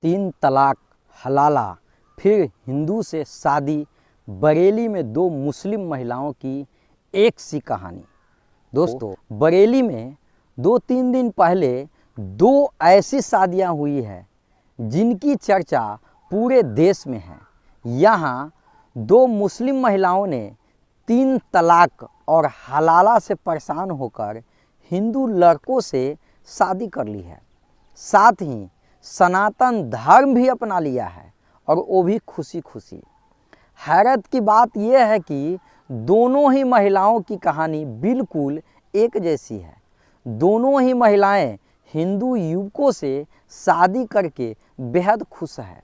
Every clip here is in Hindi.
तीन तलाक, हलाला, फिर हिंदू से शादी, बरेली में दो मुस्लिम महिलाओं की एक सी कहानी। दोस्तों, बरेली में 2-3 दिन पहले दो ऐसी शादियां हुई है जिनकी चर्चा पूरे देश में है। यहाँ दो मुस्लिम महिलाओं ने 3 तलाक और हलाला से परेशान होकर हिंदू लड़कों से शादी कर ली है, साथ ही सनातन धर्म भी अपना लिया है, और वो भी खुशी खुशी। हैरत की बात यह है कि दोनों ही महिलाओं की कहानी बिल्कुल एक जैसी है। दोनों ही महिलाएं हिंदू युवकों से शादी करके बेहद खुश है।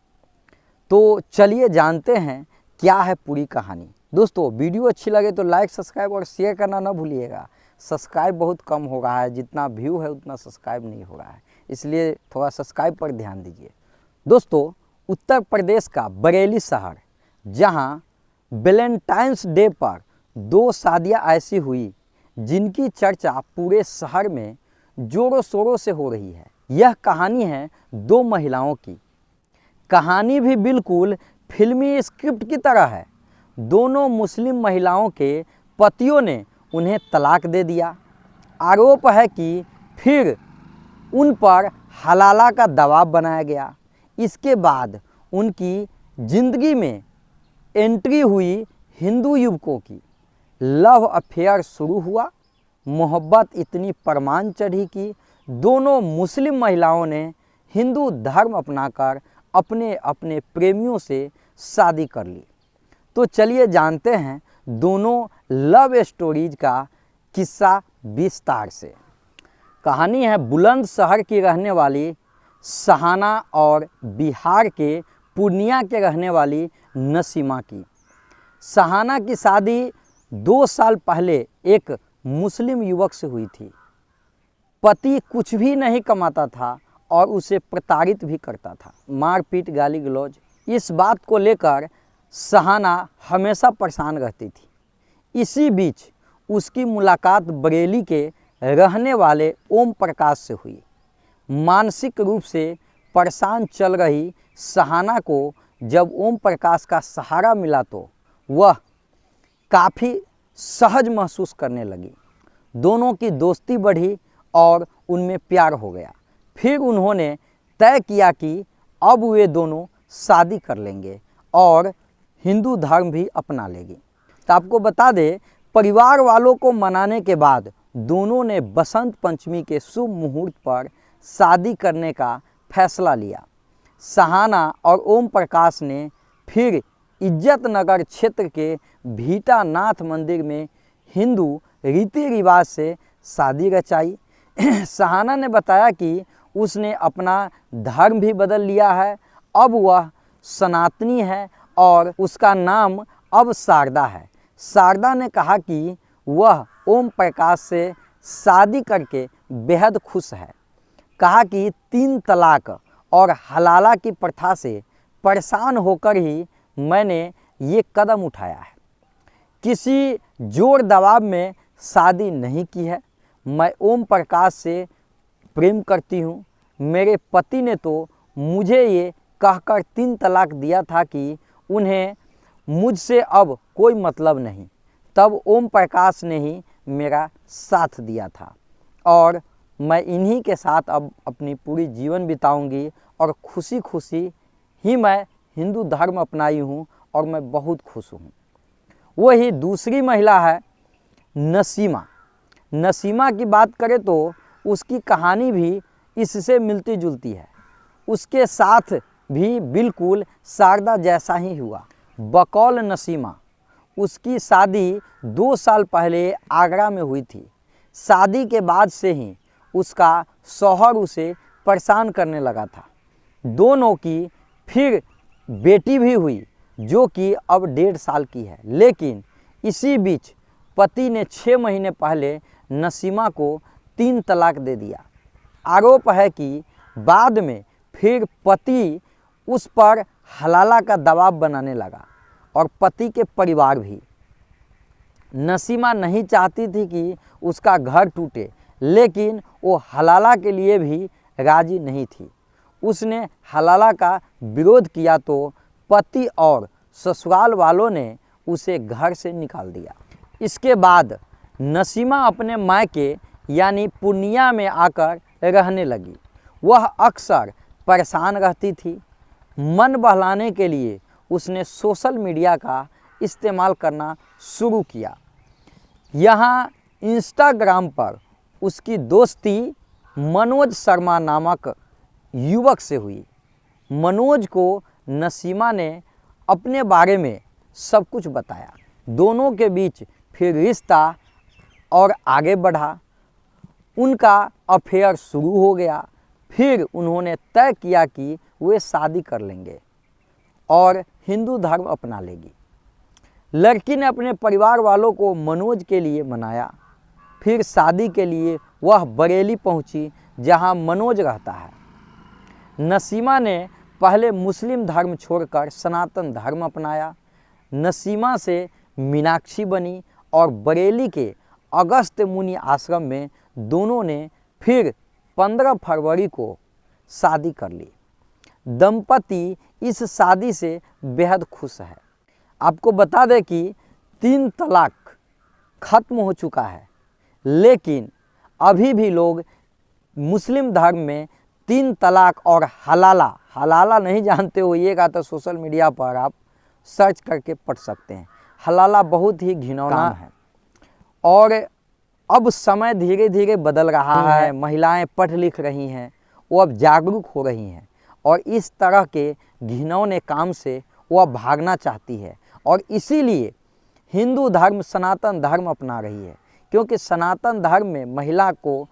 तो चलिए जानते हैं क्या है पूरी कहानी। दोस्तों, वीडियो अच्छी लगे तो लाइक, सब्सक्राइब और शेयर करना ना भूलिएगा। सब्सक्राइब बहुत कम हो रहा है, जितना व्यू है उतना सब्सक्राइब नहीं हो रहा है, इसलिए थोड़ा सब्सक्राइब पर ध्यान दीजिए। दोस्तों, उत्तर प्रदेश का बरेली शहर, जहां वैलेंटाइंस डे पर दो शादियां ऐसी हुई जिनकी चर्चा पूरे शहर में जोरों शोरों से हो रही है। यह कहानी है दो महिलाओं की। कहानी भी बिल्कुल फिल्मी स्क्रिप्ट की तरह है। दोनों मुस्लिम महिलाओं के पतियों ने उन्हें तलाक दे दिया। आरोप है कि फिर उन पर हलाला का दबाव बनाया गया। इसके बाद उनकी ज़िंदगी में एंट्री हुई हिंदू युवकों की। लव अफेयर शुरू हुआ। मोहब्बत इतनी परवान चढ़ी कि दोनों मुस्लिम महिलाओं ने हिंदू धर्म अपनाकर अपने अपने प्रेमियों से शादी कर ली। तो चलिए जानते हैं दोनों लव स्टोरीज का किस्सा विस्तार से। कहानी है बुलंदशहर की रहने वाली सहाना और बिहार के पूर्णिया के रहने वाली नसीमा की। सहाना की शादी 2 साल पहले एक मुस्लिम युवक से हुई थी। पति कुछ भी नहीं कमाता था और उसे प्रताड़ित भी करता था, मारपीट, गाली गलौज। इस बात को लेकर सहाना हमेशा परेशान रहती थी। इसी बीच उसकी मुलाकात बरेली के रहने वाले ओम प्रकाश से हुई। मानसिक रूप से परेशान चल रही सहाना को जब ओम प्रकाश का सहारा मिला तो वह काफ़ी सहज महसूस करने लगी। दोनों की दोस्ती बढ़ी और उनमें प्यार हो गया। फिर उन्होंने तय किया कि अब वे दोनों शादी कर लेंगे और हिंदू धर्म भी अपना लेंगे। तो आपको बता दें, परिवार वालों को मनाने के बाद दोनों ने बसंत पंचमी के शुभ मुहूर्त पर शादी करने का फैसला लिया। सहाना और ओम प्रकाश ने फिर इज्जत नगर क्षेत्र के भीटानाथ मंदिर में हिंदू रीति रिवाज से शादी रचाई। सहाना ने बताया कि उसने अपना धर्म भी बदल लिया है। अब वह सनातनी है और उसका नाम अब शारदा है। शारदा ने कहा कि वह ओम प्रकाश से शादी करके बेहद खुश है। कहा कि 3 तलाक और हलाला की प्रथा से परेशान होकर ही मैंने ये कदम उठाया है। किसी जोर दबाव में शादी नहीं की है। मैं ओम प्रकाश से प्रेम करती हूँ। मेरे पति ने तो मुझे ये कहकर 3 तलाक दिया था कि उन्हें मुझसे अब कोई मतलब नहीं। तब ओम प्रकाश ने ही मेरा साथ दिया था और मैं इन्हीं के साथ अब अपनी पूरी जीवन बिताऊंगी और खुशी खुशी ही मैं हिंदू धर्म अपनाई हूँ और मैं बहुत खुश हूँ। वही दूसरी महिला है नसीमा। नसीमा की बात करें तो उसकी कहानी भी इससे मिलती जुलती है। उसके साथ भी बिल्कुल शारदा जैसा ही हुआ। बकौल नसीमा, उसकी शादी 2 साल पहले आगरा में हुई थी। शादी के बाद से ही उसका शौहर उसे परेशान करने लगा था। दोनों की फिर बेटी भी हुई जो कि अब 1.5 साल की है। लेकिन इसी बीच पति ने 6 महीने पहले नसीमा को 3 तलाक दे दिया। आरोप है कि बाद में फिर पति उस पर हलाला का दबाव बनाने लगा और पति के परिवार भी। नसीमा नहीं चाहती थी कि उसका घर टूटे, लेकिन वो हलाला के लिए भी राजी नहीं थी। उसने हलाला का विरोध किया तो पति और ससुराल वालों ने उसे घर से निकाल दिया। इसके बाद नसीमा अपने मायके यानी पूर्णिया में आकर रहने लगी। वह अक्सर परेशान रहती थी। मन बहलाने के लिए उसने सोशल मीडिया का इस्तेमाल करना शुरू किया। यहाँ इंस्टाग्राम पर उसकी दोस्ती मनोज शर्मा नामक युवक से हुई। मनोज को नसीमा ने अपने बारे में सब कुछ बताया। दोनों के बीच फिर रिश्ता और आगे बढ़ा। उनका अफेयर शुरू हो गया। फिर उन्होंने तय किया कि वे शादी कर लेंगे और हिंदू धर्म अपना लेगी। लड़की ने अपने परिवार वालों को मनोज के लिए मनाया। फिर शादी के लिए वह बरेली पहुंची, जहां मनोज रहता है। नसीमा ने पहले मुस्लिम धर्म छोड़कर सनातन धर्म अपनाया। नसीमा से मीनाक्षी बनी और बरेली के अगस्त मुनि आश्रम में दोनों ने फिर 15 फरवरी को शादी कर ली। दंपति इस शादी से बेहद खुश है। आपको बता दें कि 3 तलाक खत्म हो चुका है, लेकिन अभी भी लोग मुस्लिम धर्म में 3 तलाक और हलाला नहीं जानते होइएगा तो सोशल मीडिया पर आप सर्च करके पढ़ सकते हैं। हलाला बहुत ही घिनौना है और अब समय धीरे धीरे बदल रहा है। महिलाएं पढ़ लिख रही हैं, वो अब जागरूक हो रही हैं और इस तरह के घिनौने काम से वह भागना चाहती है और इसीलिए हिंदू धर्म सनातन धर्म अपना रही है, क्योंकि सनातन धर्म में महिला को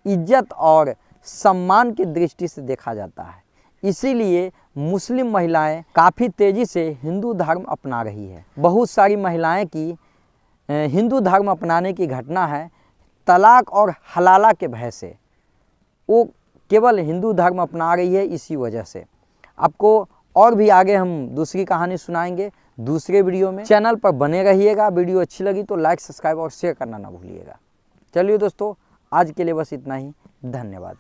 इज्जत और सम्मान की दृष्टि से देखा जाता है। इसीलिए मुस्लिम महिलाएं काफ़ी तेज़ी से हिंदू धर्म अपना रही है। बहुत सारी महिलाएं की हिंदू धर्म अपनाने की घटना है तलाक और हलाला के भय से। वो केवल हिंदू धर्म अपना रही है इसी वजह से। आपको और भी आगे हम दूसरी कहानी सुनाएंगे दूसरे वीडियो में। चैनल पर बने रहिएगा। वीडियो अच्छी लगी तो लाइक सब्सक्राइब और शेयर करना ना भूलिएगा। चलिए दोस्तों, आज के लिए बस इतना ही। धन्यवाद।